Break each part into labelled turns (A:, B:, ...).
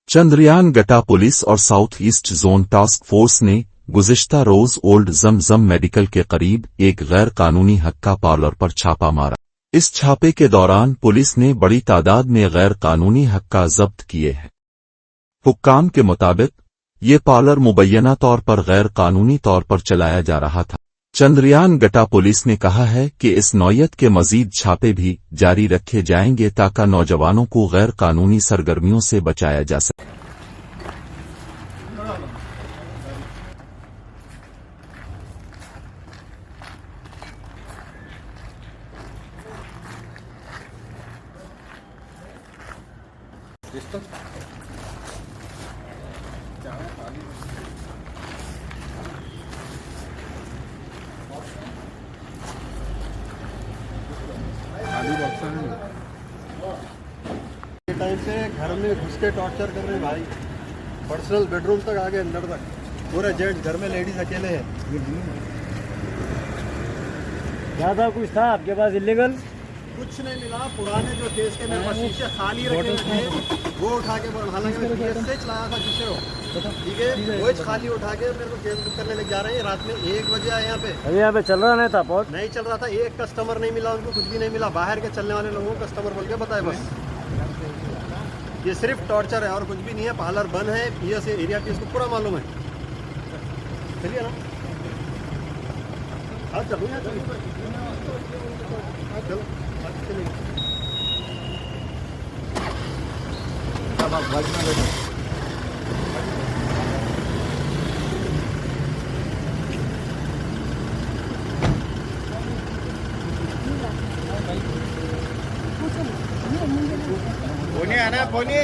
A: चंद्रयान गटा पुलिस और south east zone task force ने गुज़िश्ता रोज ओल्ड जमजम मेडिकल के करीब एक गैर कानूनी हक्का पार्लर पर छापा मारा। इस छापे के दौरान पुलिस ने बड़ी तादाद में गैर कानूनी हक्का जब्त किए हैं। हुक्काम के मुताबिक ये पार्लर मुबैना तौर पर गैर कानूनी तौर पर चलाया जा रहा था। चंद्रयान गटा पुलिस ने कहा है कि इस नौयत के मजीद छापे भी जारी रखे जाएंगे ताकि नौजवानों को गैर कानूनी सरगर्मियों से बचाया जा सके।
B: टाइम से घर में घुस के टॉर्चर कर रहे हैं भाई। पर्सनल बेडरूम तक आगे अंदर तक पूरे जेंट्स, घर में लेडीज अकेले हैं।
C: क्या था, कुछ था आपके पास इलीगल?
B: कुछ नहीं मिला। पुराने जो केस के मेरे पास शीशे खाली रखे थे वो उठा के, हालांकि मैं केस से चलाया था शीशे को, ठीक है, वो खाली उठा के मेरे को केस बुक करने लग जा रहे हैं। रात में 1 बजे आए यहाँ पे।
C: अभी यहाँ पे चल रहा नहीं था बहुत?
B: नहीं चल रहा था। एक कस्टमर नहीं मिला, उनको कुछ भी नहीं मिला। बाहर के चलने वाले लोगों को कस्टमर बोल के बताए बस। ये सिर्फ टॉर्चर है और कुछ भी नहीं है। पार्लर बंद है, ये से एरिया की इसको पूरा मालूम है। चलिए ना, हाँ चलो चलो अब आप बाइक में बैठो। फोनी आना फोनी।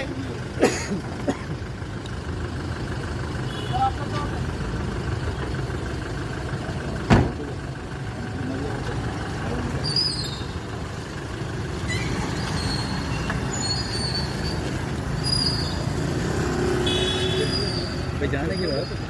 C: जाने की बात